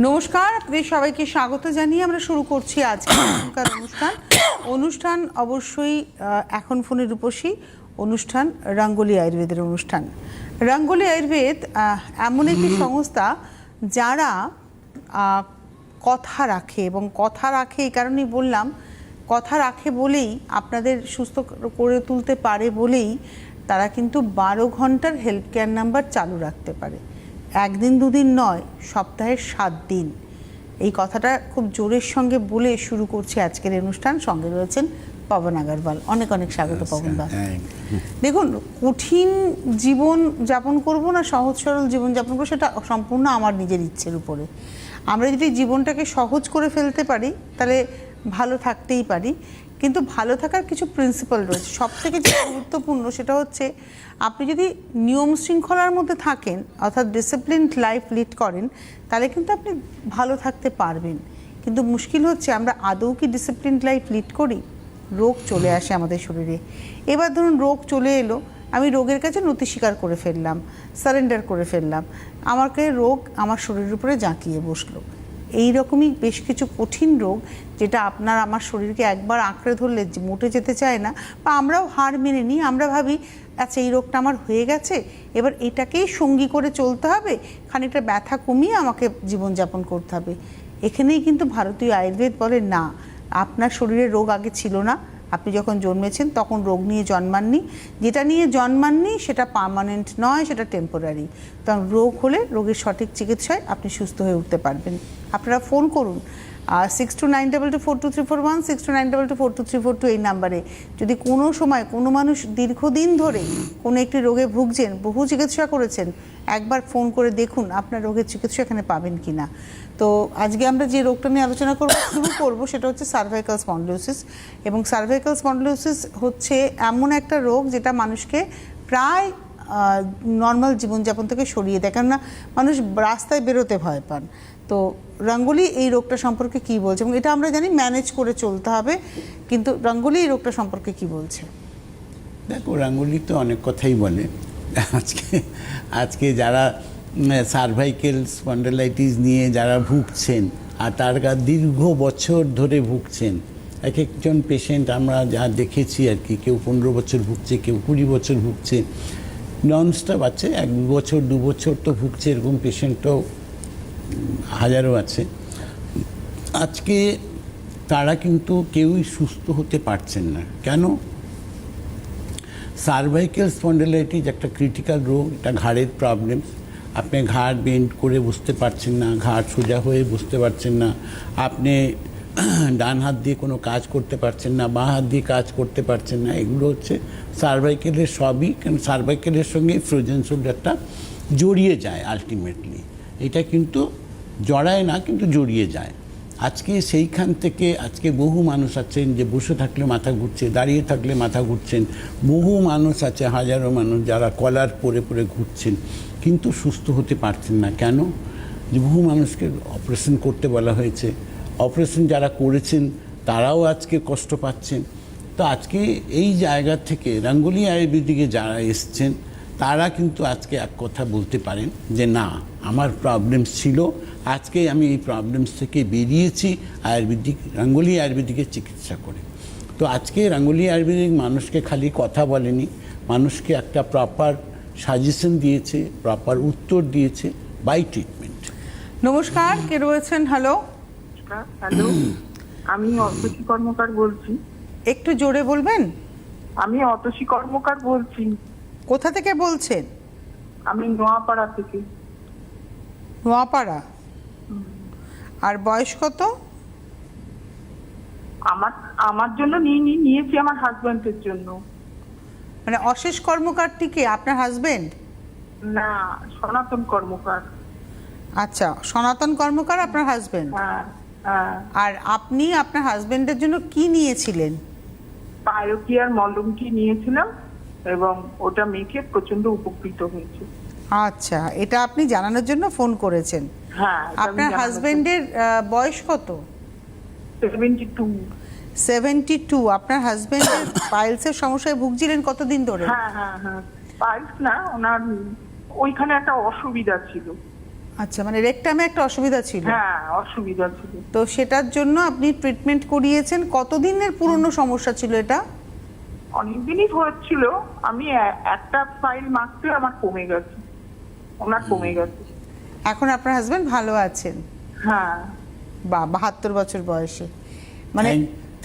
নমস্কার, আপনাদের সবাইকে স্বাগত জানিয়ে আমরা শুরু করছি আজকের অনুষ্ঠান অবশ্যই এখন ফোনের রূপসী অনুষ্ঠান রঙ্গোলি আয়ুর্বেদের অনুষ্ঠান। রঙ্গোলি আয়ুর্বেদ এমন একটি সংস্থা যারা কথা রাখে, এবং কথা রাখে এই কারণেই বললাম, কথা রাখে বলেই আপনাদের সুস্থ করে তুলতে পারে বলেই তারা কিন্তু 12 ঘন্টার হেল্প কেয়ার নাম্বার চালু রাখতে পারে। একদিন দুদিন নয়, সপ্তাহে 7 দিন। এই কথাটা খুব জোরের সঙ্গে বলে শুরু করছি আজকের অনুষ্ঠান। সঙ্গে রয়েছেন পবন আগরওয়াল। অনেক অনেক স্বাগত পবনদা। দেখুন, কঠিন জীবন যাপন করব না সহজ সরল জীবন যাপন করবো, সেটা সম্পূর্ণ আমার নিজের ইচ্ছের উপরে। আমরা যদি জীবনটাকে সহজ করে ফেলতে পারি তাহলে ভালো থাকতেই পারি, কিন্তু ভালো থাকার কিছু প্রিন্সিপাল রয়েছে। সব থেকে যে গুরুত্বপূর্ণ সেটা হচ্ছে আপনি যদি নিয়ম শৃঙ্খলার মধ্যে থাকেন, অর্থাৎ ডিসিপ্লিনড লাইফ লিড করেন, তাহলে কিন্তু আপনি ভালো থাকতে পারবেন। কিন্তু মুশকিল হচ্ছে আমরা আদৌ কি ডিসিপ্লিনড লাইফ লিড করি? রোগ চলে আসে আমাদের শরীরে। এবার ধরুন রোগ চলে এলো, আমি রোগের কাছে নতি স্বীকার করে ফেললাম, সারেন্ডার করে ফেললাম, আমাকে রোগ আমার শরীরের উপরে জাঁকিয়ে বসলো। এই রকমই বেশ কিছু কঠিন রোগ যেটা আপনার আমার শরীরকে একবার আঁকড়ে ধরলে মোটে যেতে চায় না, বা আমরাও হার মেনে নিই। আমরা ভাবি আচ্ছা এই রোগটা আমার হয়ে গেছে, এবার এটাকেই সঙ্গী করে চলতে হবে, খানিকটা ব্যথা কমিয়ে আমাকে জীবনযাপন করতে হবে। এখানেই কিন্তু ভারতীয় আয়ুর্বেদ বলে না, আপনার শরীরে রোগ আগে ছিল না, আপনি যখন জন্মেছেন তখন রোগ নিয়ে জন্মাননি, যেটা নিয়ে জন্মাননি সেটা পার্মানেন্ট নয়, সেটা টেম্পোরারি। কারণ রোগ হলে রোগের সঠিক চিকিৎসায় আপনি সুস্থ হয়ে উঠতে পারবেন। আপনারা ফোন করুন 6292422341, 6292422342 এই নাম্বারে। যদি কোনো সময় কোনো মানুষ দীর্ঘদিন ধরে কোনো একটি রোগে ভুগছেন, বহু চিকিৎসা করেছেন, একবার ফোন করে দেখুন আপনার রোগের চিকিৎসা এখানে পাবেন কি না। তো আজকে আমরা যে রোগটা নিয়ে আলোচনা শুরু করবো সেটা হচ্ছে সার্ভাইকাল স্পন্ডিলোসিস। এবং সার্ভাইকাল স্পন্ডিলোসিস হচ্ছে এমন একটা রোগ যেটা মানুষকে প্রায় নর্মাল জীবনযাপন থেকে সরিয়ে দেয়, কেননা মানুষ রাস্তায় বেরোতে ভয় পান। তো রঙ্গোলি এই রোগটা সম্পর্কে কি বলছে? এবং এটা আমরা জানি ম্যানেজ করে চলতে হবে, কিন্তু রঙ্গোলি এই রোগটা সম্পর্কে কি বলছে? দেখো, রঙ্গোলি তো অনেক কথাই বলে। আজকে যারা সার্ভাইকেল স্পন্ডিলাইটিস নিয়ে যারা ভুগছেন আর তার দীর্ঘ বছর ধরে ভুগছেন, এক একজন পেশেন্ট আমরা যা দেখেছি আর কি, কেউ 15 বছর ভুগছে, কেউ 20 বছর ভুগছে, ননস্টপ আছে, 1 বছর 2 বছর তো ভুগছে, এরকম পেশেন্টও হাজারো আছে। আজকে তারা কিন্তু কেউই সুস্থ হতে পারছেন না। কেন? সার্ভাইকেল স্পন্ডিলাইটিস একটা ক্রিটিক্যাল রোগ, এটা ঘাড়ের প্রবলেম। আপনি ঘাড় বেন্ড করে বসতে পারছেন না, ঘাড় সোজা হয়ে বসতে পারছেন না, আপনি ডান হাত দিয়ে কোনো কাজ করতে পারছেন না, বাঁ হাত দিয়ে কাজ করতে পারছেন না। এগুলো হচ্ছে সার্ভাইকেলের সবই, কারণ সার্ভাইকেলের সঙ্গে ফ্রোজেন শোল্ডারটা জড়িয়ে যায় আলটিমেটলি। এটা কিন্তু জড়ায় না, কিন্তু জড়িয়ে যায়। আজকে সেইখান থেকে আজকে বহু মানুষ আছেন যে বসে থাকলে মাথা ঘুরছে, দাঁড়িয়ে থাকলে মাথা ঘুরছেন। বহু মানুষ আছে, হাজারো মানুষ যারা কলার পরে পরে ঘুরছেন, কিন্তু সুস্থ হতে পারছেন না। কেন? যে বহু মানুষকে অপারেশন করতে বলা হয়েছে, অপারেশন যারা করেছেন তারাও আজকে কষ্ট পাচ্ছেন। তো আজকে এই জায়গা থেকে রঙ্গোলি আয়ুর্বেদিকে যারা এসছেন তারা কিন্তু আজকে এক কথা বলতে পারেন যে না, আমার প্রবলেমস ছিল, আজকে আমি এই প্রবলেমস থেকে বেরিয়েছি আয়ুর্বেদিক, রঙ্গোলি আয়ুর্বেদিকের চিকিৎসা করে। তো আজকে রঙ্গোলি আয়ুর্বেদিক মানুষকে খালি কথা বলেনি, মানুষকে একটা প্রপার সাজেশন দিয়েছে, প্রপার উত্তর দিয়েছে বাই ট্রিটমেন্ট। নমস্কার, কে রয়েছেন? হ্যালো। হ্যালো, আমি অতসী কর্মকার বলছি। একটু জোরে বলবেন। আমি অতসী কর্মকার বলছি। কোথা থেকে বলছেন? আমি নোয়াপাড়া থেকে। নোয়াপাড়া। আর বয়স কত? আমার জন্য নিয়েছি আমার হাজবেন্ডের জন্য। মানে অশেষ কর্মকারটিকে আপনার হাজবেন্ড? না, সনাতন কর্মকার। আচ্ছা, সনাতন কর্মকার আপনার হাজবেন্ড। হ্যাঁ হ্যাঁ। আর আপনি আপনার হাজবেন্ডের জন্য কি নিয়েছিলেন? পায়োকিয়ার মলমটি নিয়েছিলাম এবং ওটা মেখে প্রচন্ড উপকৃত হয়েছে। আচ্ছা, এটা আপনি জানানোর জন্য ফোন করেছেন। হ্যাঁ। আপনার হাজবেন্ডের বয়স কত? 72। 72। আপনার হাজবেন্ডের পাইলসের সমস্যায় ভুগছিলেন কতদিন ধরে? হ্যাঁ হ্যাঁ হ্যাঁ। পাইলস না, ওনার ওইখানে একটা অসুবিধা ছিল। আচ্ছা, মানে রেকটামে একটা অসুবিধা ছিল। হ্যাঁ, অসুবিধা ছিল। তো সেটার জন্য আপনি ট্রিটমেন্ট করিয়েছেন। কতদিনের পুরনো সমস্যা ছিল এটা? অনেকদিনই হচ্ছিল। আমি একটা ফাইল মারতে আমার কমে গেছে, ওনার কমে গেছে। এখন আপনার হাজবেন্ড ভালো আছেন? হ্যাঁ। বা 72 বছর বয়সে, মানে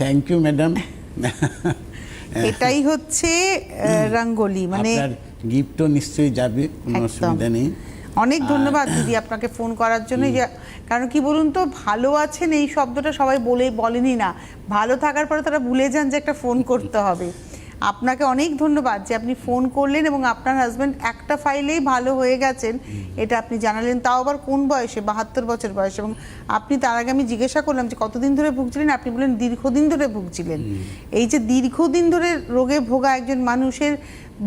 থ্যাংক ইউ ম্যাডাম। এটাই হচ্ছে রঙ্গোলি, মানে আপনার গিফটও নিশ্চয়ই যাবে, কোনো একদম। অসুবিধা নেই। অনেক ধন্যবাদ দিদি আপনাকে ফোন করার জন্য। যে কারণ কি বলুন তো, ভালো আছেন এই শব্দটা সবাই বলেনি না, ভালো থাকার পরে তারা ভুলে যান যে একটা ফোন করতে হবে। আপনাকে অনেক ধন্যবাদ যে আপনি ফোন করলেন এবং আপনার হাজব্যান্ড একটা ফাইলেই ভালো হয়ে গেছেন, এটা আপনি জানালেন। তাও আবার কোন বয়সে? 72 বছর বয়সে। এবং আপনি তার আগে আমি জিজ্ঞাসা করলাম যে কতদিন ধরে ভুগছিলেন, আপনি বললেন দীর্ঘদিন ধরে ভুগছিলেন। এই যে দীর্ঘদিন ধরে রোগে ভোগা একজন মানুষের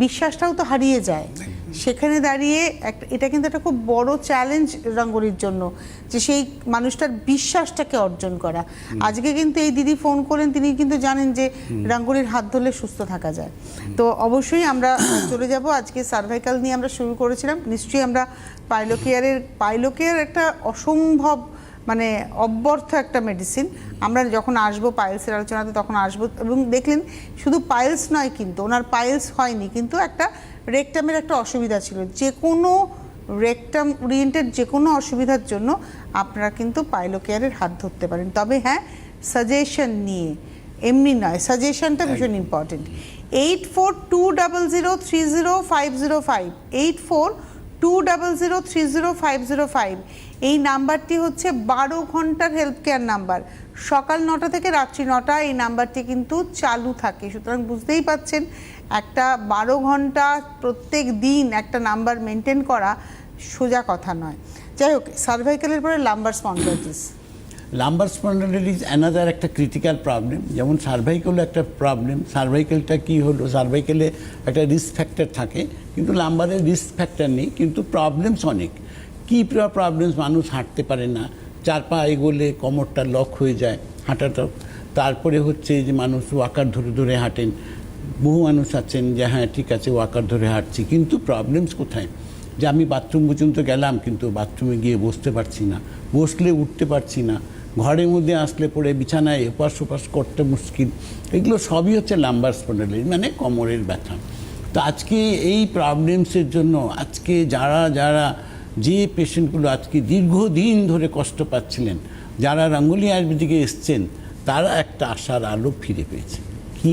বিশ্বাসটাও তো হারিয়ে যায়। সেখানে দাঁড়িয়ে এটা কিন্তু একটা খুব বড় চ্যালেঞ্জ রঙ্গোলির জন্য, যে সেই মানুষটার বিশ্বাসটাকে অর্জন করা। আজকে কিন্তু এই দিদি ফোন করেন, তিনি কিন্তু জানেন যে রঙ্গোলির হাত ধরলে সুস্থ থাকা যায়। তো অবশ্যই আমরা চলে যাব, আজকে সার্ভাইকাল নিয়ে আমরা শুরু করেছিলাম। নিশ্চয়ই আমরা পাইলোকেয়ার একটা অসম্ভব, মানে অব্যর্থ একটা মেডিসিন। আমরা যখন আসবো পাইলসের আলোচনাতে তখন আসবো। এবং দেখলেন শুধু পাইলস নয়, কিন্তু ওনার পাইলস হয়নি, কিন্তু একটা রেকটামের একটা অসুবিধা ছিল। যে কোনো রেকটাম ওরিয়েন্টেড যে কোনো অসুবিধার জন্য আপনারা কিন্তু পাইলোকেয়ারের হাত ধরতে পারেন। তবে হ্যাঁ, সাজেশন নিয়ে, এমনি নয়, সাজেশনটা ভীষণ ইম্পর্টেন্ট। 8420030505 8420030505 এই নাম্বারটি হচ্ছে 12 ঘন্টার হেলথ কেয়ার নাম্বার। সকাল 9টা থেকে রাত্রি 9টা এই নাম্বারটি কিন্তু চালু থাকে। সুতরাং বুঝতেই পাচ্ছেন, একটা 12 ঘন্টা প্রত্যেক দিন একটা নাম্বার মেনটেন করা সোজা কথা নয়। যাই হোক, সার্ভাইকালের পরে লাম্বার স্পন্ডাইটিস। লাম্বার স্পন্ডাইটিস অ্যানাদার একটা ক্রিটিক্যাল প্রবলেম। যেমন সার্ভাইকালও একটা প্রবলেম। সার্ভাইকালটা কি হলো, সার্ভাইকালে একটা রিস্ক ফ্যাক্টর থাকে, কিন্তু লাম্বারের রিস্ক ফ্যাক্টর নেই, কিন্তু প্রবলেমস অনেক। কী প্রবলেমস? মানুষ হাঁটতে পারে না, 4 পা এগোলে কোমরটা লক হয়ে যায়, হাঁটাটা। তারপরে হচ্ছে যে মানুষ ওয়াকার ধরে ধরে হাঁটেন। বহু মানুষ আছেন যে হ্যাঁ ঠিক আছে ওয়াকার ধরে হাঁটছি, কিন্তু প্রবলেমস কোথায়? যে আমি বাথরুম পর্যন্ত গেলাম, কিন্তু বাথরুমে গিয়ে বসতে পারছি না, বসলে উঠতে পারছি না, ঘরের মধ্যে আসলে পরে বিছানায় এপাশ ওপাশ করতে মুশকিল। এগুলো সবই হচ্ছে লাম্বার স্পন্ডাইটিস, মানে কোমরের ব্যথা। তো আজকে এই প্রবলেমসের জন্য আজকে যারা যে পেশেন্টগুলো আজকে দীর্ঘদিন ধরে কষ্ট পাচ্ছিলেন, যারা রঙ্গোলি আয়ুর্বেদিকে এসছেন, তারা একটা আশার আলো ফিরে পেয়েছে। কি?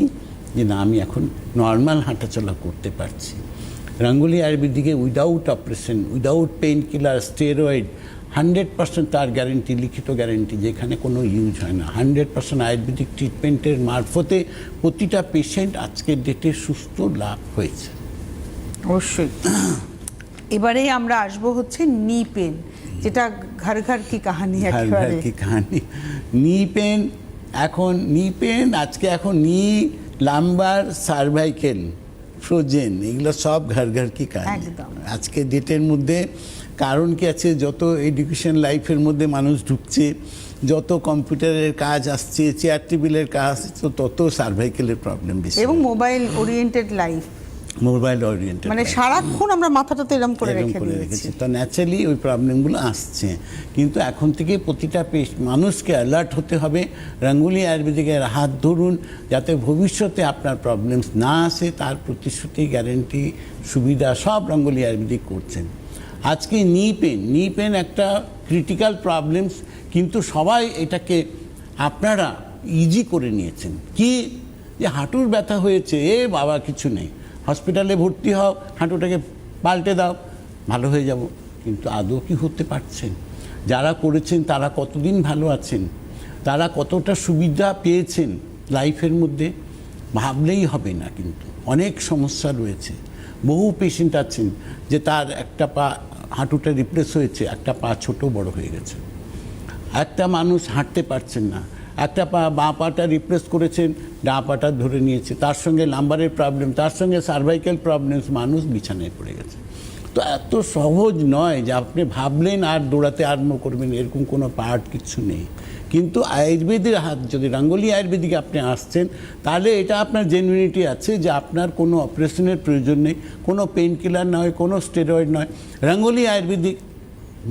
যে না, আমি এখন নর্মাল হাঁটাচলা করতে পারছি। রঙ্গোলি আয়ুর্বেদিকে without operation, without pain killer, steroid, 100% তার গ্যারেন্টি, লিখিত গ্যারেন্টি, যেখানে কোনো ইউজ হয় না। 100% আয়ুর্বেদিক ট্রিটমেন্টের মারফতে প্রতিটা পেশেন্ট আজকের ডেটে সুস্থ লাভ হয়েছে। অবশ্যই। এবারে আমরা আসবো হচ্ছে নি পেন, যেটা ঘর ঘর কি কাহানি, একেবারে কি কাহানি। নি পেন, এখন নি পেন আজকে এখন নি, লাম্বার, সার্ভাইকেল, ফ্রোজেন, এগুলো সব ঘর ঘর কি কাহানি আজকে ডেটের মধ্যে। কারণ কি আছে, যত এডুকেশন লাইফের মধ্যে মানুষ ঢুকছে, যত কম্পিউটারের কাজ আসছে, চেয়ার টেবিলের কাজ আসছে, তত সার্ভাইকেলের প্রবলেম বেশি, এবং mobile oriented life, mobile oriented, মানে সারাক্ষণ আমরা মাথাটা তো এরকম করে রেখেছি। তো ন্যাচারালি ওই প্রবলেমগুলো আসছে। কিন্তু এখন থেকে প্রতিটা মানুষকে অ্যালার্ট হতে হবে। রঙ্গোলি আয়ুর্বেদিকের হাত ধরুন, যাতে ভবিষ্যতে আপনার প্রবলেমস না আসে, তার প্রতিশ্রুতি, গ্যারেন্টি, সুবিধা সব রঙ্গোলি আয়ুর্বেদিক করছেন। আজকে নি পেন একটা ক্রিটিক্যাল প্রবলেমস, কিন্তু সবাই এটাকে আপনারা ইজি করে নিয়েছেন। কি? যে হাঁটুর ব্যথা হয়েছে, বাবা কিছু নেই, হসপিটালে ভর্তি হও, হাঁটুটাকে পাল্টে দাও, ভালো হয়ে যাব। কিন্তু আদৌ কি হতে পারছেন? যারা করেছেন তারা কতদিন ভালো আছেন, তারা কতটা সুবিধা পেয়েছেন লাইফের মধ্যে, ভাবলেই হবে না। কিন্তু অনেক সমস্যা রয়েছে। বহু পেশেন্ট আছেন যে তার একটা পা, হাঁটুটা রিপ্লেস হয়েছে, একটা পা ছোট বড় হয়ে গেছে। একটা মানুষ হাঁটতে পারছেন না, একটা পা, বাঁ পাটা রিপ্লেস করেছেন, ডাঁ পাটা ধরে নিয়েছে, তার সঙ্গে লাম্বারের প্রবলেম, তার সঙ্গে সার্ভাইকাল প্রবলেমস, মানুষ বিছানায় পড়ে গেছে। তো এত সহজ নয় যে আপনি ভাবলেন আর দৌড়াতে আরম্ভ করবেন, এরকম কোনো পার্ট কিছু নেই। কিন্তু আয়ুর্বেদের হাত, যদি রঙ্গোলি আয়ুর্বেদিকে আপনি আসছেন, তাহলে এটা আপনার জেনুইনিটি আছে যে আপনার কোনো অপারেশনের প্রয়োজন নেই, কোনো পেইন কিলার নয়, কোনো স্টেরয়েড নয়। রঙ্গোলি আয়ুর্বেদিক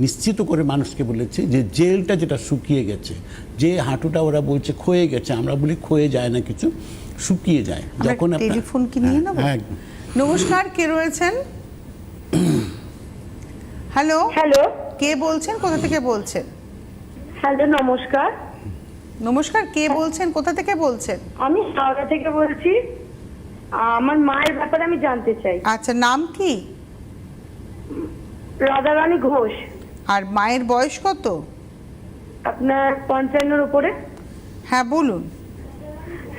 নিশ্চিত করে মানুষকে বলেছে যে জেলটা যেটা শুকিয়ে গেছে, যে হাঁটুটা ওরা বলছে ক্ষয়ে গেছে, আমরা বলি ক্ষয়ে যায় না, কিছু শুকিয়ে যায় যখন আপনার। টেলিফোন কি নিয়ে নেব? হ্যাঁ। নমস্কার, কে রয়েছেন? হ্যালো, হ্যালো কে বলছেন, কোথা থেকে বলছেন? হ্যালো নমস্কার, নমস্কার, কে বলছেন, কোথা থেকে বলছেন? আমি হাওড়া থেকে বলছি। আমার মায়ের ব্যাপারে আমি জানতে চাই। আচ্ছা, নাম কি? রাধারানী ঘোষ। আর মায়ের বয়স কত? আপনার 55-এর উপরে। হ্যাঁ বলুন।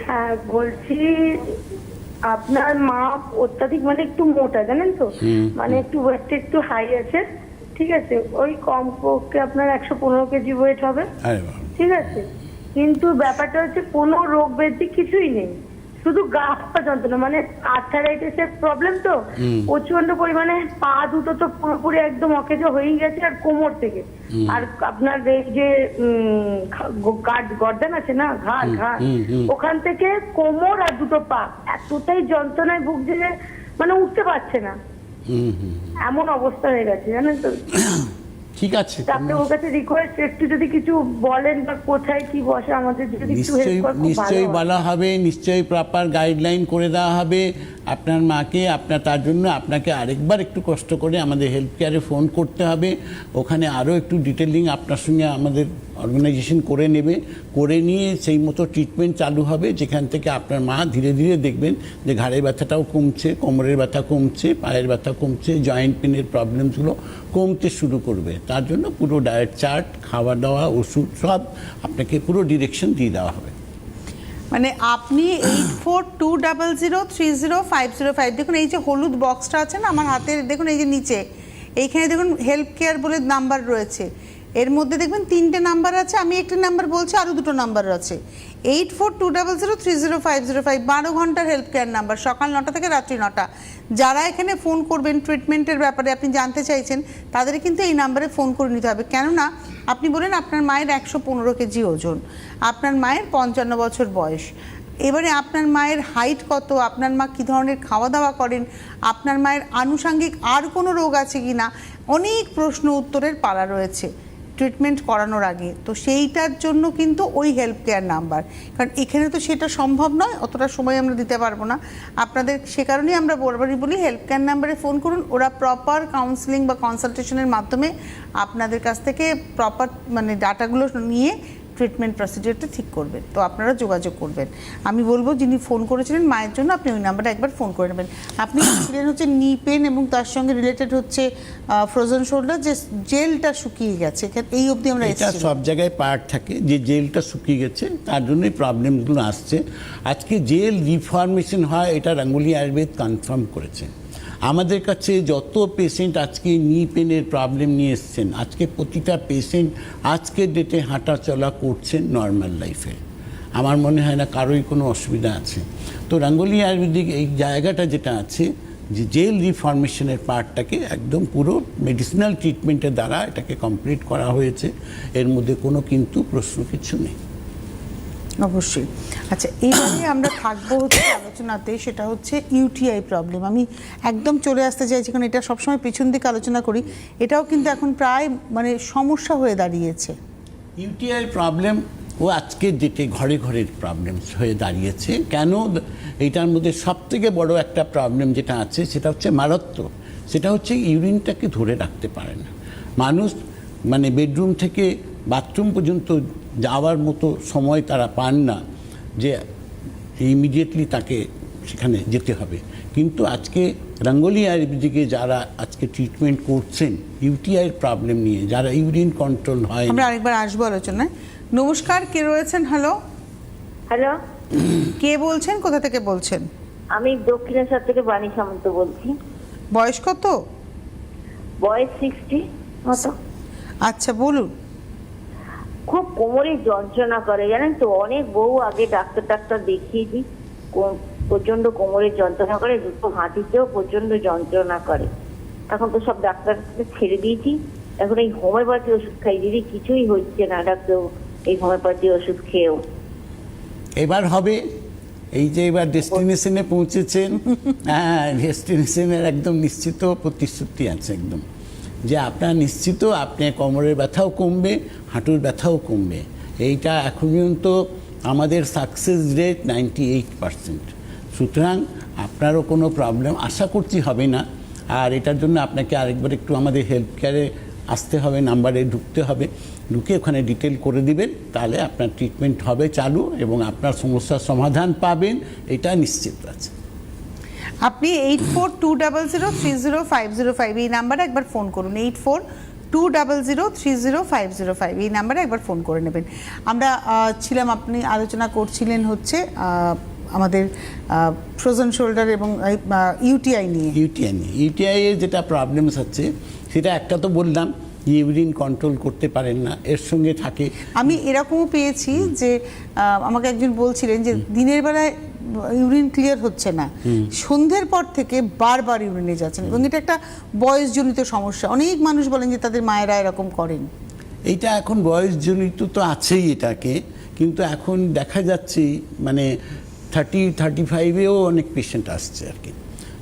হ্যাঁ বলছি, আপনার মা অত্যাধিক মানে একটু মোটা, জানেন তো, মানে একটু ওয়েটটা একটু হাই আছে, ঠিক আছে, ওই কম পক্ষে আপনার 115 কেজি ওয়েট হবে, আরে বাবা। ঠিক আছে। কিন্তু ব্যাপারটা হচ্ছে কোনো রোগ ব্যাধি কিছুই নেই, শুধু গা হাত পা যন্ত্রণা, মানে আর্থারাইটিসের প্রবলেম তো প্রচন্ড পরিমাণে, পা দুটো তো পুরোপুরি একদম অকেজো হয়েই গেছে, আর কোমর থেকে, আর আপনার এই যে গর্দান আছে না, ঘাড় ওখান থেকে কোমর আর দুটো পা এতটাই যন্ত্রণায় ভুগছে যে মানে উঠতে পারছে না, এমন অবস্থা হয়ে গেছে, জানেন তো। ঠিক আছে, ডাক্তারের কাছে রিকোয়েস্ট, একটু যদি কিছু বলেন বা কোথায় কি বসে আমাদের যদি একটু হেল্প নিশ্চয়ই করেন খুব ভালো নিশ্চয়ই হয়। বলা হবে, নিশ্চয়ই প্রপার গাইডলাইন করে দেওয়া হবে আপনার মাকে। আপনার তার জন্য আপনাকে আরেকবার একটু কষ্ট করে আমাদের হেলথ কেয়ারে ফোন করতে হবে, ওখানে আরও একটু ডিটেলিং আপনার সঙ্গে আমাদের অর্গানাইজেশন করে নেবে, করে নিয়ে সেই মতো ট্রিটমেন্ট চালু হবে, যেখান থেকে আপনার মা ধীরে ধীরে দেখবেন যে ঘাড়ের ব্যথাটাও কমছে, কোমরের ব্যথা কমছে, পায়ের ব্যথা কমছে, জয়েন্ট পেনের প্রবলেমসগুলো কমতে শুরু করবে। তার জন্য পুরো ডায়েট চার্ট, খাওয়া দাওয়া, ওষুধ সব আপনাকে পুরো ডিরেকশন দিয়ে দেওয়া হবে। মানে আপনি 8420030505, দেখুন এই যে হলুদ বক্সটা আছে না আমার হাতের, দেখুন এই যে নিচে এইখানে দেখুন হেল্প কেয়ার বলে নাম্বার রয়েছে, এর মধ্যে দেখবেন 3টে নাম্বার আছে, আমি একটি নাম্বার বলছি, আরও 2টো নাম্বার আছে। 8420030505 12 ঘন্টার হেল্প কেয়ার নাম্বার, সকাল 9টা থেকে রাত্রি 9টা। যারা এখানে ফোন করবেন ট্রিটমেন্টের ব্যাপারে আপনি জানতে চাইছেন, তাদের কিন্তু এই নাম্বারে ফোন করে নিতে হবে। কেননা আপনি বলেন আপনার মায়ের 115 কেজি ওজন, আপনার মায়ের 55 বছর বয়স, এবারে আপনার মায়ের হাইট কত, আপনার মা কী ধরনের খাওয়া দাওয়া করেন, আপনার মায়ের আনুষঙ্গিক আর কোনো রোগ আছে কি না, অনেক প্রশ্ন উত্তরের পালা রয়েছে ট্রিটমেন্ট করানোর আগে। তো সেইটার জন্য কিন্তু ওই হেল্প কেয়ার নাম্বার, কারণ এখানে তো সেটা সম্ভব নয়, অতটা সময় আমরা দিতে পারবো না আপনাদের, সে কারণেই আমরা বারবারই বলি হেল্প কেয়ার নাম্বারে ফোন করুন। ওরা প্রপার কাউন্সেলিং বা কনসালটেশনের মাধ্যমে আপনাদের কাছ থেকে প্রপার মানে ডাটাগুলো নিয়ে ট্রিটমেন্ট প্রসিডিওরটা ঠিক করবেন। তো আপনারা যোগাযোগ করবেন। আমি বলবো যিনি ফোন করেছিলেন মায়ের জন্য, আপনি ওই নাম্বারে একবার ফোন করে নেবেন। আপনি ছিলেন হচ্ছে নি পেন এবং তার সঙ্গে রিলেটেড হচ্ছে ফ্রোজেন শোল্ডার, যে জেলটা শুকিয়ে গেছে, এই অবধি আমরা এটা এসেছি। সব জায়গায় পার্ট থাকে, যে জেলটা শুকিয়ে গেছে তার জন্যই প্রবলেমগুলো আসছে। আজকে জেল রিফর্মেশন হয় এটা রাঙ্গুলি আয়ুর্বেদ কনফার্ম করেছে। আমাদের কাছে যত পেশেন্ট আজকে নি পেনের প্রবলেম নিয়ে এসছেন, আজকে প্রতিটা পেশেন্ট আজকের ডেটে হাঁটা চলা করছেন নর্মাল লাইফে। আমার মনে হয় না কারোই কোনো অসুবিধা আছে। তো রাঙ্গুলি আয়ুর্বেদিক এই জায়গাটা যেটা আছে, যে জেল রিফর্মেশনের পার্টটাকে একদম পুরো মেডিসিনাল ট্রিটমেন্টের দ্বারা এটাকে কমপ্লিট করা হয়েছে, এর মধ্যে কোনো কিন্তু প্রশ্ন কিছু নেই। অবশ্যই। আচ্ছা, এইবারে আমরা থাকবো হচ্ছে আলোচনাতে, সেটা হচ্ছে ইউটিআই প্রবলেম। আমি একদম চলে আসতে চাইছি, কারণ এটা সবসময় পিছন দিকে আলোচনা করি, এটাও কিন্তু এখন প্রায় মানে সমস্যা হয়ে দাঁড়িয়েছে। ইউটিআই প্রবলেম ও আজকের ডেটে ঘরে ঘরের প্রবলেম হয়ে দাঁড়িয়েছে। কেন? এইটার মধ্যে সবথেকে বড় একটা প্রবলেম যেটা আছে সেটা হচ্ছে মারাত্মক, সেটা হচ্ছে ইউরিনটাকে ধরে রাখতে পারে না মানুষ, মানে বেডরুম থেকে বাথরুম পর্যন্ত যাওয়ার মতো সময় তারা পান না, যে ইমিডিয়েটলি তাকে সেখানে যেতে হবে। কিন্তু আজকে রাঙ্গুলি আয়ুর্বেদিকে যারা আজকে ট্রিটমেন্ট করছেন ইউটিআইয়ের প্রবলেম নিয়ে, যারা ইউরিন কন্ট্রোল হয়, আমরা আরেকবার আসবো আলোচনায়। নমস্কার, কে রয়েছেন? হ্যালো, হ্যালো, কে বলছেন, কোথা থেকে বলছেন? আমি দক্ষিণেশ্বর থেকে বাণী সামন্ত বলছি। বয়স কত? বয়স 60 মতো। আচ্ছা বলুন। খুব কোমরে যন্ত্রণা করে, জানেন তো, অনেক বহু আগে ডাক্তার দেখিয়েছি, প্রচন্ড কোমরের যন্ত্রণা করে, দুটো হাঁটিতেও প্রচন্ড যন্ত্রণা করে। এখন তো সব ডাক্তার ছেড়ে দিয়েছি, এখন এই হোমিওপ্যাথি ওষুধ খাই, দিদি কিছুই হচ্ছে না ডাক্তার, এই হোমিওপ্যাথি ওষুধ খেয়েও। এবার হবে, এই যে এবার ডেস্টিনেশনে পৌঁছেছেন, হ্যাঁ ডেস্টিনেশনের একদম নিশ্চিত প্রতিশ্রুতি আছে একদম। যে আপনার নিশ্চিত আপনার কোমরের ব্যথাও কমবে, হাঁটুর ব্যথাও কমবে। এইটা এখন পর্যন্ত আমাদের সাকসেস রেট 98%। সুতরাং আপনারও কোনো প্রবলেম আশা করছি হবে না। আর এটার জন্য আপনাকে আরেকবার একটু আমাদের হেলথ কেয়ারে আসতে হবে, নাম্বারে ঢুকতে হবে, ঢুকে ওখানে ডিটেল করে দিবেন, তাহলে আপনার ট্রিটমেন্ট হবে চালু এবং আপনার সমস্যার সমাধান পাবেন, এটা নিশ্চিত আছে। আপনি 8420030505 এই নাম্বারে একবার ফোন করুন। 8420030505 এই নাম্বারে একবার ফোন করে নেবেন। আমরা ছিলাম, আপনি আলোচনা করছিলেন হচ্ছে আমাদের ফ্রোজেন শোল্ডার এবং ইউটিআই নিয়ে। ইউটিআই এর যেটা প্রবলেমস আছে সেটা একটা তো বললাম, ইউরিন কন্ট্রোল করতে পারেন না, এর সঙ্গে থাকে। আমি এরকমও পেয়েছি যে আমাকে একজন বলছিলেন যে দিনের বেলায় ইউরিন ক্লিয়ার হচ্ছে না, সন্ধ্যের পর থেকে বারবার ইউরিনে যাচ্ছেন, এবং এটা একটা বয়সজনিত সমস্যা। অনেক মানুষ বলেন যে তাদের মায়েরা এরকম করেন। এইটা এখন বয়সজনিত তো আছেই এটাকে, কিন্তু এখন দেখা যাচ্ছে মানে 30-35-এও অনেক পেশেন্ট আসছে আর কি।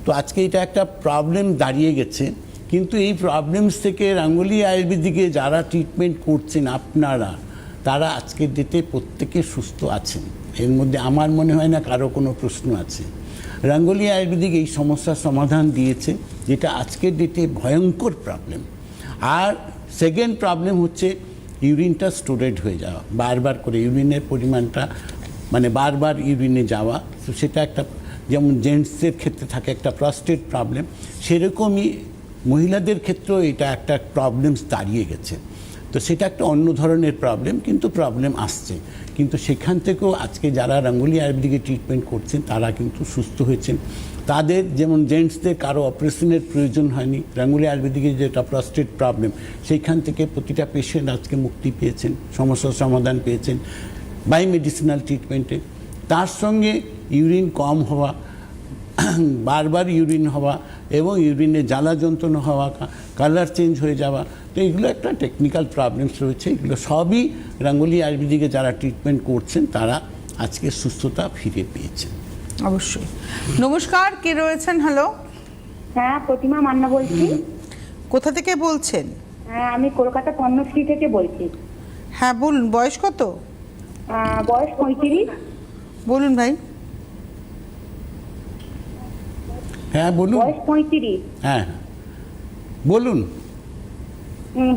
তো আজকে এটা একটা প্রবলেম দাঁড়িয়ে গেছে, কিন্তু এই প্রবলেমস থেকে রাঙ্গুলি আয়ুর্বেদিকে যারা ট্রিটমেন্ট করছেন আপনারা, তারা আজকের ডেটে প্রত্যেকে সুস্থ আছেন। এর মধ্যে আমার মনে হয় না কারো কোনো প্রশ্ন আছে। রাঙ্গুলি আয়ুর্বেদিক এই সমস্যার সমাধান দিয়েছে, যেটা আজকের ডেটে ভয়ঙ্কর প্রবলেম। আর সেকেন্ড প্রবলেম হচ্ছে ইউরিনটা স্টোরেড হয়ে যাওয়া, বারবার করে ইউরিনের পরিমাণটা মানে বারবার ইউরিনে যাওয়া। তো সেটা একটা, যেমন জেন্টসদের ক্ষেত্রে থাকে একটা প্রস্টেট প্রবলেম, সেরকমই মহিলাদের ক্ষেত্রেও এটা একটা প্রবলেমস দাঁড়িয়ে গেছে। তো সেটা একটা অন্য ধরনের প্রবলেম, কিন্তু প্রবলেম আসছে। কিন্তু সেখান থেকেও আজকে যারা রাঙ্গুলি আয়ুর্বেদিকে ট্রিটমেন্ট করছেন তারা কিন্তু সুস্থ হয়েছেন। তাদের যেমন জেন্টসদের কারো অপারেশনের প্রয়োজন হয়নি, রাঙ্গুলি আয়ুর্বেদিকের যেটা প্রস্টেট প্রবলেম সেইখান থেকে প্রতিটা পেশেন্ট আজকে মুক্তি পেয়েছেন, সমস্যার সমাধান পেয়েছেন বাই মেডিসিনাল ট্রিটমেন্টে। তার সঙ্গে ইউরিন কম হওয়া, বারবার ইউরিন হওয়া এবং ইউরিনে জ্বালা যন্ত্রণা হওয়া, কালার চেঞ্জ হয়ে যাওয়া, তো এগুলো একটা টেকনিক্যাল প্রবলেমস রয়েছে। এগুলো সবই রাঙ্গুলি আয়ুর্বেদিকে যারা ট্রিটমেন্ট করছেন তারা আজকে সুস্থতা ফিরে পেয়েছেন। অবশ্যই। নমস্কার, কে রয়েছেন? হ্যালো, হ্যাঁ, প্রতিমা মান্না বলছি। কোথা থেকে বলছেন? হ্যাঁ, আমি কলকাতা পণ্যশ্রী থেকে বলছি। হ্যাঁ বলুন, বয়স কত? বয়স 35। বলুন ভাই। হ্যাঁ বলুন। বয়স 35। হ্যাঁ বলুন।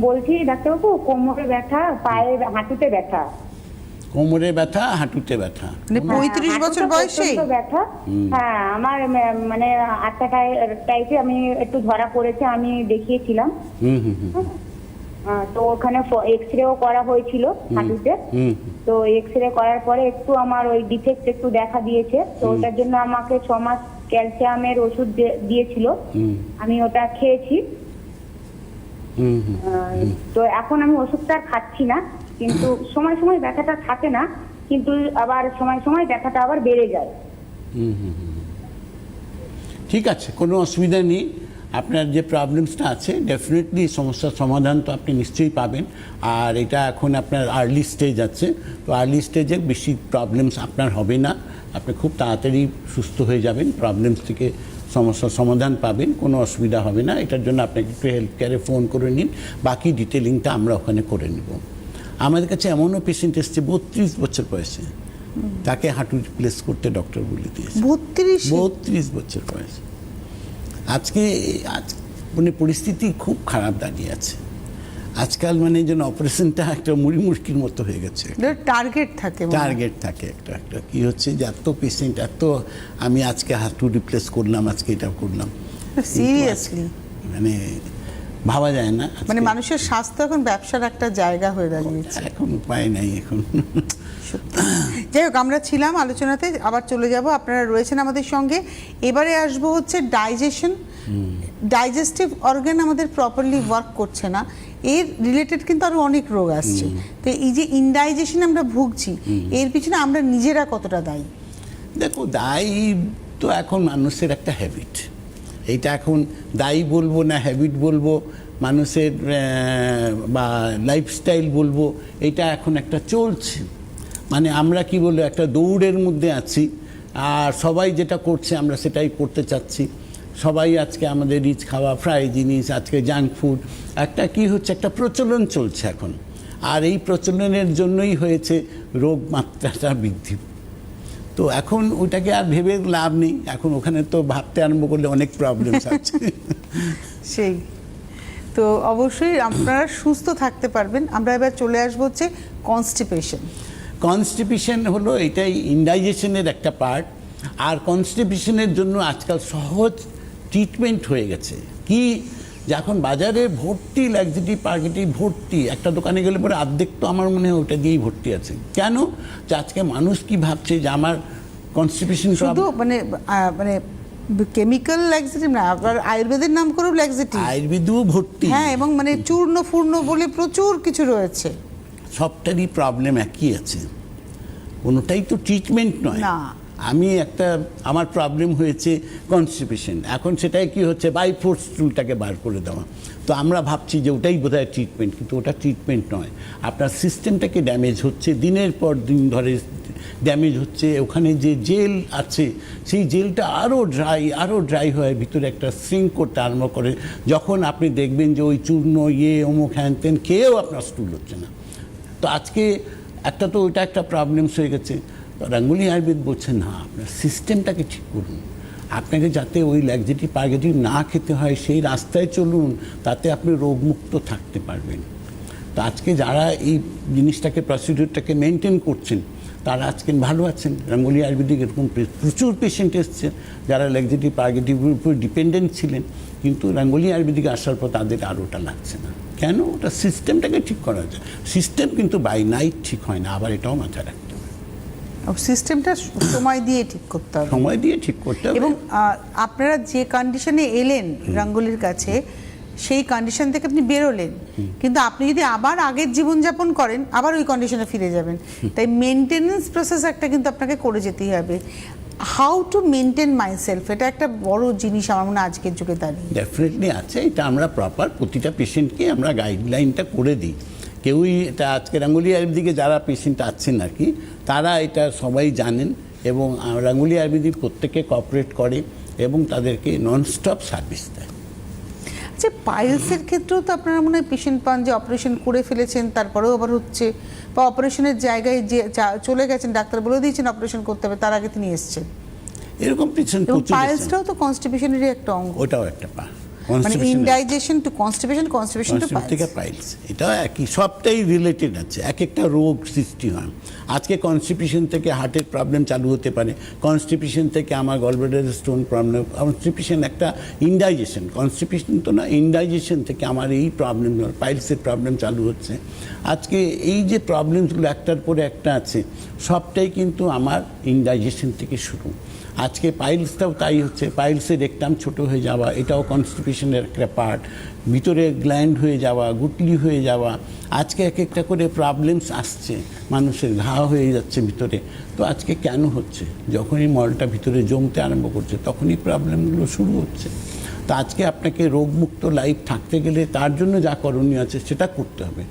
বলছি ডাক্তারবাবু, কোমরে ব্যথা, পায়ে হাঁটুতে ব্যথা। কোমরে ব্যথা, হাঁটুতে ব্যথা, মানে 35 বছর বয়সে ব্যথা। হ্যাঁ, আমার মানে আটটা টাইপে আমি একটু ধরা পড়েছে, আমি দেখিয়েছিলাম। তো ওখানে এক্সরেও করা হয়েছিল হাঁটুতে। তো এক্সরে করার পরে একটু আমার ওই ডিফেক্ট একটু দেখা দিয়েছে। তো ওটার জন্য আমাকে 6 মাস ক্যালসিয়ামের ওষুধ দিয়েছিল, আমি ওটা খেয়েছি। তো এখন আমি ওষুধটা খাচ্ছি না, কিন্তু সময় সময় ব্যথাটা থাকে না, কিন্তু আবার সময় সময় ব্যথাটা আবার বেড়ে যায়। ঠিক আছে, কোনো অসুবিধা নেই। আপনার যে প্রবলেমসটা আছে ডেফিনেটলি সমস্যার সমাধান তো আপনি নিশ্চয়ই পাবেন। আর এটা এখন আপনার আর্লি স্টেজ আছে, তো আর্লি স্টেজে বেশি প্রবলেমস আপনার হবে না, আপনি খুব তাড়াতাড়ি সুস্থ হয়ে যাবেন, প্রবলেমস থেকে সমস্যার সমাধান পাবেন, কোনো অসুবিধা হবে না। এটার জন্য আপনাকে একটু হেলথ কেয়ারে ফোন করে নিন, বাকি ডিটেলিংটা আমরা ওখানে করে নেব। আমাদের কাছে এমনও পেশেন্ট এসছে 32 বছর বয়সে, তাকে হাঁটু রিপ্লেস করতে ডক্টর বলে দিয়েছে। 32 বছর বয়সে। আজকে মানে পরিস্থিতি খুব খারাপ দাঁড়িয়ে আছে আজকাল, মানে যেন অপারেশনটা একটা মুড়িমুড়কির মতো হয়ে গেছে। টার্গেট থাকে একটা কি হচ্ছে যে এত পেশেন্ট, এত আমি আজকে হাঁটু রিপ্লেস করলাম, আজকে এটা করলাম, সিরিয়াসলি মানে ভাবা যায় না। মানে মানুষের স্বাস্থ্য এখন ব্যবসার একটা জায়গা হয়ে দাঁড়িয়েছে, এখন উপায় নাই এখন। যাই হোক, আমরা ছিলাম আলোচনাতে, আবার চলে যাব, আপনারা রয়েছেন আমাদের সঙ্গে। এবারে আসবো হচ্ছে ডাইজেস্টিভ অর্গান আমাদের প্রপারলি ওয়ার্ক করছে না, এর রিলেটেড কিন্তু আরো অনেক রোগ আসছে। তো এই যে ইনডাইজেশন আমরা ভুগছি, এর পিছনে আমরা নিজেরা কতটা দায়ী? দেখো, দায়ী তো এখন মানুষের একটা হ্যাবিট, এইটা এখন দায়ী বলবো না হ্যাবিট বলবো, মানুষের বা লাইফস্টাইল বলবো, এটা এখন একটা চলছে। মানে আমরা কি বলবো, একটা দৌড়ের মধ্যে আছি, আর সবাই যেটা করছে আমরা সেটাই করতে চাচ্ছি। সবাই আজকে আমাদের রিচ খাওয়া, ফ্রাই জিনিস, আজকে জাঙ্ক ফুড একটা কি হচ্ছে, একটা প্রচলন চলছে এখন। আর এই প্রচলনের জন্যই হয়েছে রোগ মাত্রাটা বৃদ্ধি। তো এখন ওইটাকে আর ভেবে লাভ নেই, এখন ওখানে তো ভাবতে আরম্ভ করলে অনেক প্রবলেমস আছে। সেই তো অবশ্যই আপনারা সুস্থ থাকতে পারবেন। আমরা এবার চলে আসবো হচ্ছে কনস্টিপেশন। কনস্টিপেশন হলো এটাই ইনডাইজেশনের একটা পার্ট। আর কনস্টিপেশনের জন্য আজকাল সহজ ট্রিটমেন্ট হয়ে গেছে কি, যে এখন বাজারে ভর্তি ল্যাক্সিটিভ পার্গেটিভ ভর্তি, একটা দোকানে গেলে পরে অর্ধেক তো আমার মনে হয় ওটা দিয়েই ভর্তি আছে। কেন? যে আজকে মানুষ কি ভাবছে যে আমার কনস্টিপেশন শুধু মানে কেমিক্যাল ল্যাক্সেটিভ না, আবার আয়ুর্বেদের নাম করেও ল্যাক্সেটিভ, আয়ুর্বেদও ভর্তি। হ্যাঁ, এবং মানে চূর্ণ ফুর্ণ বলে প্রচুর কিছু রয়েছে। সবটারই প্রবলেম একই আছে, কোনোটাই তো ট্রিটমেন্ট নয় না। আমি আমার প্রবলেম হয়েছে কনস্টিপেশন, এখন সেটাই কি হচ্ছে, বাই ফোর্স চুলটাকে বার করে দেওয়া। তো আমরা ভাবছি যে ওটাই বোধহয় ট্রিটমেন্ট, কিন্তু ওটা ট্রিটমেন্ট নয়। আপনার সিস্টেমটাকে ড্যামেজ হচ্ছে, দিনের পর দিন ধরে ড্যামেজ হচ্ছে। ওখানে যে জেল আছে সেই জেলটা আরও ড্রাই হয়, ভিতরে একটা সিঙ্ক করতে আরম্ভ করে। যখন আপনি দেখবেন যে ওই চূর্ণ অমুক হ্যান ত্যান খেয়েও আপনার স্টুল হচ্ছে না। তো আজকে তো ওইটা একটা প্রবলেমস হয়ে গেছে। রাঙ্গুলি আয়ুর্বেদ বলছে না, আপনার সিস্টেমটাকে ঠিক করুন, আপনাকে যাতে ওই ল্যাক্সেটিভ পার্গেটিভ না খেতে হয় সেই রাস্তায় চলুন, তাতে আপনি রোগমুক্ত থাকতে পারবেন। তো আজকে যারা এই জিনিসটাকে প্রসিডিউরটাকে মেনটেন করছেন তারা আজকে ভালো আছেন। রাঙ্গুলি আয়ুর্বেদিক এরকম প্রচুর পেশেন্ট এসছে যারা ল্যাক্সেটিভ পার্গেটিভের উপর ডিপেন্ডেন্ট ছিলেন, কিন্তু রাঙ্গুলি আয়ুর্বেদিক আসার পর তাদের আর ওটা লাগছে না। কেন? ওটা সিস্টেমটাকে ঠিক করা যায়। সিস্টেম কিন্তু বাই নাইট ঠিক হয় না, আবার এটাও মাথায় রাখতে হবে। সিস্টেমটা সময় দিয়ে ঠিক করতে হবে, সময় দিয়ে ঠিক করতে হবে। এবং আপনারা যে কন্ডিশনে এলেন রাঙ্গুলির কাছে, সেই কন্ডিশন থেকে আপনি বেরোলেন, কিন্তু আপনি যদি আবার আগের জীবনযাপন করেন আবার ওই কন্ডিশনে ফিরে যাবেন। তাই মেনটেনেন্স প্রসেস একটা কিন্তু আপনাকে করে যেতেই হবে। হাউ টু মেনটেন মাইসেলফ, এটা একটা বড় জিনিস আমার মনে হয় আজকের যুগে দাঁড়িয়ে। ডেফিনেটলি আছে, এটা আমরা প্রপার প্রতিটা পেশেন্টকে আমরা গাইডলাইনটা করে দিই। কেউই এটা আজকে রাঙ্গুলি আয়ুর্বেদিকে যারা পেশেন্ট আছেন আর কি, তারা এটা সবাই জানেন, এবং রাঙ্গুলি আয়ুর্বেদিক প্রত্যেকে কোঅপারেট করে এবং তাদেরকে ননস্টপ সার্ভিস দেয়। আচ্ছা, পাইলসের ক্ষেত্রেও তো আপনারা মনে হয় পেশেন্ট পান যে অপারেশন করে ফেলেছেন তারপরেও আবার হচ্ছে, বা অপারেশনের জায়গায় যে চলে গেছেন, ডাক্তার বলে দিয়েছেন অপারেশন করতে হবে, তার আগে তিনি এসছেন, এরকম পেশেন্ট এবং প্রচুর। পাইলসটাও তো কনস্টিপেশনেরই একটা অঙ্গ, ওটাও একটা মানে indigestion to constipation, constipation to piles, এটা একই, সবটাই রিলেটেড আছে, এক একটা রোগ সৃষ্টি হয়। আজকে কনস্টিপেশন থেকে হার্টের প্রবলেম চালু হতে পারে, কনস্টিপেশন থেকে আমার গলব্লাডার স্টোন প্রবলেম, কনস্টিপেশন একটা ইনডাইজেশন, কনস্টিপেশন তো না, ইনডাইজেশন থেকে আমার এই প্রবলেম, পাইলসের প্রবলেম চালু হচ্ছে। আজকে এই যে প্রবলেমসগুলো একটার পরে একটা আছে, সবটাই কিন্তু আমার ইনডাইজেশন থেকে শুরু। আজকে পাইলসটাও তাই হচ্ছে, পাইলসের রেকটাম ছোট হয়ে যাওয়া, এটাও কনস্টিপেশনের একটা পার্ট। ভিতরে গ্ল্যান্ড হয়ে যাওয়া, গুটলি হয়ে যাওয়া, আজকে এক একটা করে প্রবলেমস আসছে, মানুষের ঘা হয়ে যাচ্ছে ভিতরে। তো আজকে কেন হচ্ছে? যখনই মলটা ভিতরে জমতে আরম্ভ করছে তখনই প্রবলেমগুলো শুরু হচ্ছে। তো আজকে আপনাকে রোগমুক্ত লাইফ থাকতে গেলে তার জন্য যা করণীয় আছে সেটা করতে হবে,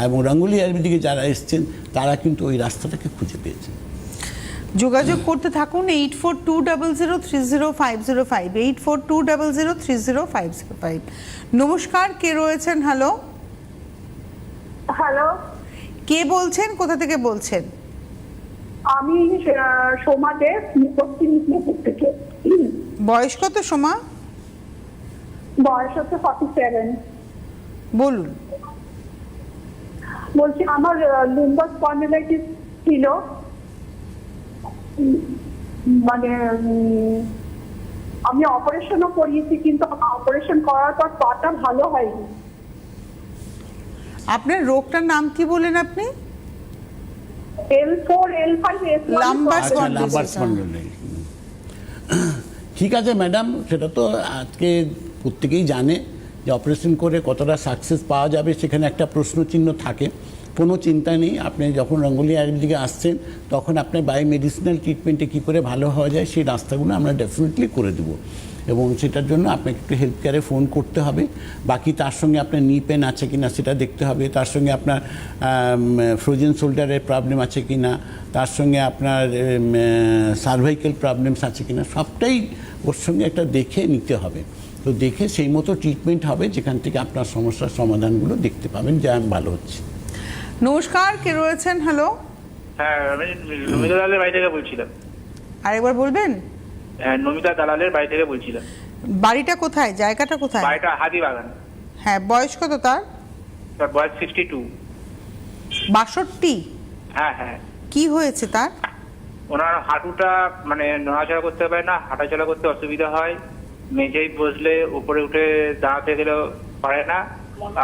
এবং রাঙ্গুলি আয়ুর্বেদিকে যারা এসছেন তারা কিন্তু ওই রাস্তাটাকে খুঁজে পেয়েছেন। যোগাযোগ করতে থাকুন 8420030505, 8420030505। নমস্কার, কে রয়েছেন? হ্যালো, হ্যালো, কে বলছেন, কোথা থেকে বলছেন? আমি সোমা দেব, পশ্চিম মেদিনীপুর থেকে। বয়স কত সোমা? বয়স হচ্ছে 47। বলুন। বলছি আমার লিম্বাস স্পন্ডিলাইটিস ছিল, মানে আমি অপারেশনও করিয়েছি, কিন্তু অপারেশন করার পর পাটা ভালো হয়নি। আপনার রোগটার নাম কি বলেন আপনি? L4 L5 S1 লাম্বার ঠিক আছে ম্যাডাম, সেটা তো আজকে প্রত্যেকেই জানে যে অপারেশন করে কতটা সাকসেস পাওয়া যাবে সেখানে একটা প্রশ্নচিহ্ন থাকে। কোনো চিন্তা নেই, আপনি যখন রাঙ্গুলি আয়ুর্বেদিকে আসছেন তখন আপনার বাই মেডিসিনাল ট্রিটমেন্টে কী করে ভালো হওয়া যায় সেই রাস্তাগুলো আমরা ডেফিনেটলি করে দেবো, এবং সেটার জন্য আপনাকে একটু হেলথ কেয়ারে ফোন করতে হবে। বাকি তার সঙ্গে আপনার নি পেন আছে কি না সেটা দেখতে হবে, তার সঙ্গে আপনার ফ্রোজেন শোল্ডারের প্রবলেম আছে কি না, তার সঙ্গে আপনার সার্ভাইকাল প্রবলেমস আছে কি না, সবটাই ওর সঙ্গে একটা দেখে নিতে হবে। তো দেখে সেই মতো ট্রিটমেন্ট হবে, যেখান থেকে আপনার সমস্যার সমাধানগুলো দেখতে পাবেন যে আমি ভালো হচ্ছি। নমস্কার, কে রয়েছেন? হ্যালো, হ্যাঁ, আমি নমিতা দালালের বাড়ি থেকে বলছিলাম। আরেকবার বলবেন? হ্যাঁ, নমিতা দালালের বাড়ি থেকে বলছিলাম। বাড়িটা কোথায়, জায়গাটা কোথায়? বাড়িটা হাতিবাগান। হ্যাঁ, বয়স কত তার? তার বয়স 62। 62? হ্যাঁ হ্যাঁ। কি হয়েছে তার? ওনার হাঁটুটা মানে নড়াচড়া করতে পারে না, হাঁটাচলা করতে অসুবিধা হয়, মেঝেই বসলে উপরে উঠে দাঁড়াতে গেলেও পারে না,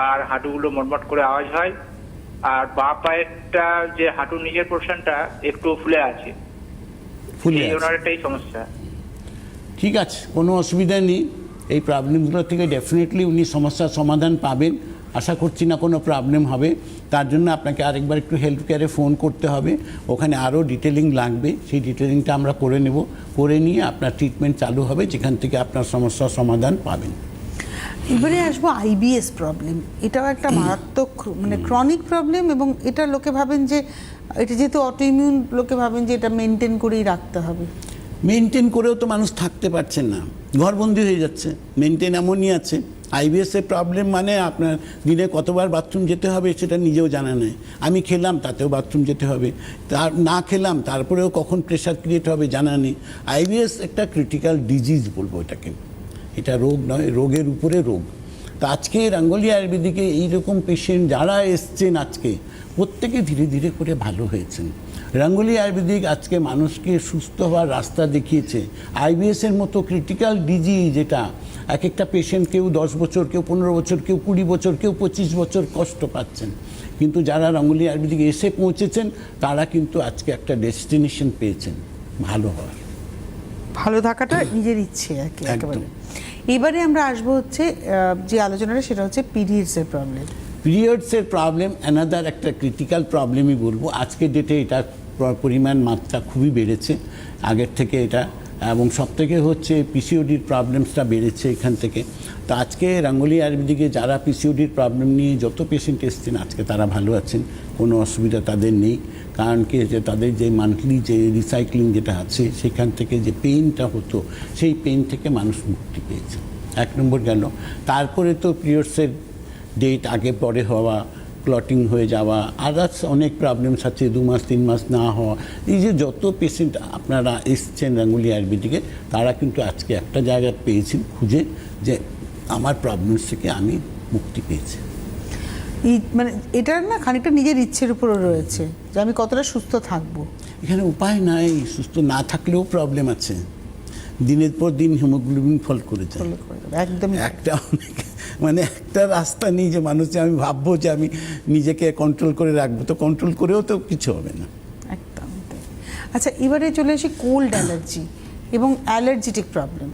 আর হাঁটুগুলো মটমট করে আওয়াজ হয়, আর বাঁ পায়েরটা যে হাঁটুর নিচের পোর্শনটা একটু ফুলে আছে। ফুলে এই আছে। ওনার একটাই সমস্যা। ঠিক আছে, কোনো অসুবিধা নেই। এই প্রবলেমগুলো থেকে ডেফিনেটলি উনি সমস্যার সমাধান পাবেন। আশা করছি না কোনো প্রবলেম হবে। তার জন্য আপনাকে আরেকবার একটু হেলথ কেয়ারে ফোন করতে হবে, ওখানে আরও ডিটেলিং লাগবে, সেই ডিটেলিংটা আমরা করে নেব, করে নিয়ে আপনার ট্রিটমেন্ট চালু হবে, যেখান থেকে আপনার সমস্যার সমাধান পাবেন। এবারে আসবো আইবিএস প্রবলেম। এটাও একটা মারাত্মক মানে ক্রনিক প্রবলেম, এবং এটা লোকে ভাবেন যে এটা যেহেতু অটোইমিউন, লোকে ভাবেন যে এটা মেনটেন করেই রাখতে হবে। মেনটেন করেও তো মানুষ থাকতে পারছেন না, ঘরবন্দি হয়ে যাচ্ছে। মেনটেন এমনই আছে। আইবিএসের প্রবলেম মানে আপনার দিনে কতবার বাথরুম যেতে হবে সেটা নিজেও জানা নেই। আমি খেলাম তাতেও বাথরুম যেতে হবে, তার না খেলাম তারপরেও কখন প্রেশার ক্রিয়েট হবে জানা নেই। আইবিএস একটা ক্রিটিক্যাল ডিজিজ বলবো এটাকে, এটা রোগ নয়, রোগের উপরে রোগ। তো আজকে রাঙ্গুলি আয়ুর্বেদিকে এইরকম পেশেন্ট যারা এসছেন আজকে, প্রত্যেকে ধীরে ধীরে করে ভালো হয়েছেন। রাঙ্গুলি আয়ুর্বেদিক আজকে মানুষকে সুস্থ হওয়ার রাস্তা দেখিয়েছে। আইবিএসের মতো ক্রিটিক্যাল ডিজিজ, যেটা এক একটা পেশেন্ট কেউ 10 বছর, কেউ 15 বছর, কেউ 20 বছর, কেউ 25 বছর কষ্ট পাচ্ছেন, কিন্তু যারা রাঙ্গুলি আয়ুর্বেদিকে এসে পৌঁছেছেন তারা কিন্তু আজকে একটা ডেস্টিনেশন পেয়েছেন ভালো হওয়ার। ভালো থাকাটা নিজের ইচ্ছে একেবারে। এবারে আমরা আসবো হচ্ছে যে আলোচনাটা, সেটা হচ্ছে পিরিয়ডসের প্রবলেম। পিরিয়ডসের প্রবলেম অ্যানাদার একটা ক্রিটিক্যাল প্রবলেমই বলবো। আজকের ডেটে এটার পরিমাণ মাত্রা খুবই বেড়েছে আগের থেকে এটা, এবং সবথেকে হচ্ছে পিসিওডির প্রবলেমসটা বেড়েছে এখান থেকে। তো আজকে রাঙ্গুলি আয়ুর্বেদিকে যারা পিসিওডির প্রবলেম নিয়ে যত পেশেন্ট এসছেন আজকে তারা ভালো আছেন, কোনো অসুবিধা তাদের নেই। কারণ কি, যে তাদের যে মান্থলি যে রিসাইক্লিং যেটা আছে সেখান থেকে যে পেইনটা হতো, সেই পেইন থেকে মানুষ মুক্তি পেয়েছে। 1 নম্বর গেল। তারপরে তো পিরিয়ডসের ডেট আগে পরে হওয়া, ক্লটিং হয়ে যাওয়া, আদার্স অনেক প্রবলেমস আছে, 2 মাস 3 মাস না হওয়া। এই যে যত পেশেন্ট আপনারা এসছেন রাঙ্গুলি আয়ুর্বেদিকে, তারা কিন্তু আজকে একটা জায়গা পেয়েছেন খুঁজে, যে আমার প্রবলেমস থেকে আমি মুক্তি পেয়েছি। মানে এটার না খানিকটা নিজের ইচ্ছের উপরও রয়েছে যে আমি কতটা সুস্থ থাকবো। এখানে উপায় নাই, সুস্থ না থাকলেও প্রবলেম আছে। দিনের পর দিন হিমোগ্লোবিন ফল করে যায়। একদম একটা মানে একটা রাস্তা নেই যে মানুষ, যে আমি ভাববো যে আমি নিজেকে কন্ট্রোল করে রাখবো, তো কন্ট্রোল করেও তো কিছু হবে না। একদম। আচ্ছা, এবারে চলে আসি কোল্ড অ্যালার্জি এবং অ্যালার্জিটিক প্রবলেম।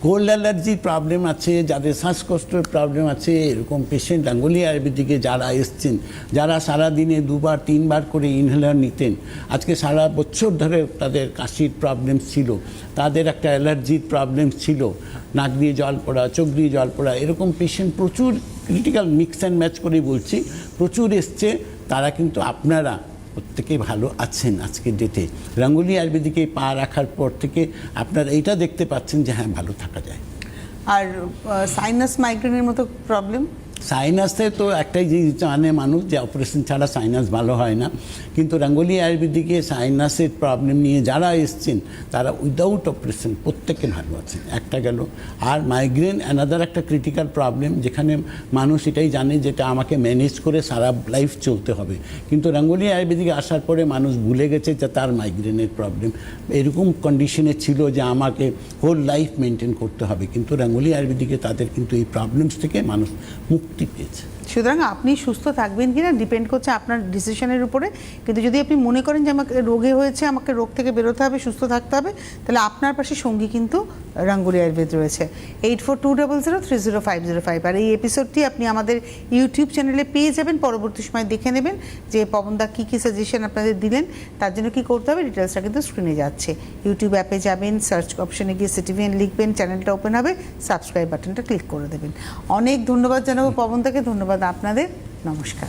কোল্ড অ্যালার্জির প্রবলেম আছে, যাদের শ্বাসকষ্টের প্রবলেম আছে, এরকম পেশেন্ট রাঙ্গুলি আয়ুর্বেদিকে যারা এসছেন, যারা সারাদিনে 2বার 3বার করে ইনহেলার নিতেন, আজকে সারা বছর ধরে তাদের কাশির প্রবলেম ছিল, তাদের একটা অ্যালার্জির প্রবলেম ছিল, নাক দিয়ে জল পড়া, চোখ দিয়ে জল পড়া, এরকম পেশেন্ট প্রচুর, ক্রিটিক্যাল মিক্স অ্যান্ড ম্যাচ করে বলছি, প্রচুর এসছে। তারা কিন্তু আপনারা প্রত্যেকেই ভালো আছেন আজকের ডেটে। রাঙ্গুলি আয়ুর্বেদিকে পা রাখার পর থেকে আপনারা এইটা দেখতে পাচ্ছেন যে হ্যাঁ, ভালো থাকা যায়। আর সাইনাস মাইগ্রেনের মতো প্রবলেম, সাইনাসে তো একটাই জিনিস জানে মানুষ, যে অপারেশন ছাড়া সাইনাস ভালো হয় না, কিন্তু রাঙ্গুলি আয়ুর্বেদিকে সাইনাসের প্রবলেম নিয়ে যারা এসছেন তারা উইদাউট অপারেশন প্রত্যেকে ভালো আছেন। একটা গেল। আর মাইগ্রেন অ্যানাদার একটা ক্রিটিক্যাল প্রবলেম, যেখানে মানুষ এটাই জানে যেটা আমাকে ম্যানেজ করে সারা লাইফ চলতে হবে, কিন্তু রাঙ্গুলি আয়ুর্বেদিকে আসার পরে মানুষ ভুলে গেছে যে তার মাইগ্রেনের প্রবলেম এরকম কন্ডিশনে ছিল যে আমাকে হোল লাইফ মেনটেন করতে হবে, কিন্তু রাঙ্গুলি আয়ুর্বেদিকে তাদের কিন্তু এই প্রবলেমস থেকে মানুষ মুক্তি পেয়েছে। সুতরাং আপনি সুস্থ থাকবেন কিনা ডিপেন্ড করছে আপনার ডিসিশনের উপরে। কিন্তু যদি আপনি মনে করেন যে আমাকে রোগে হয়েছে, আমাকে রোগ থেকে বেরোতে হবে, সুস্থ থাকতে হবে, তাহলে আপনার পাশে সঙ্গী কিন্তু রাঙ্গুলি আয়ুর্বেদ রয়েছে। 8420030505। আর এই এপিসোডটি আপনি আমাদের ইউটিউব চ্যানেলে পেয়ে যাবেন, পরবর্তী সময় দেখে নেবেন যে পবনদা কী কী সাজেশন আপনাদের দিলেন। তার জন্য কী করতে হবে, ডিটেলসটা কিন্তু স্ক্রিনে যাচ্ছে। ইউটিউব অ্যাপে যাবেন, সার্চ অপশনে গিয়ে সিটিভিএন লিখবেন, চ্যানেলটা ওপেন হবে, সাবস্ক্রাইব বাটনটা ক্লিক করে দেবেন। অনেক ধন্যবাদ জানাবো পবনদাকে, ধন্যবাদ আপনাদের, নমস্কার।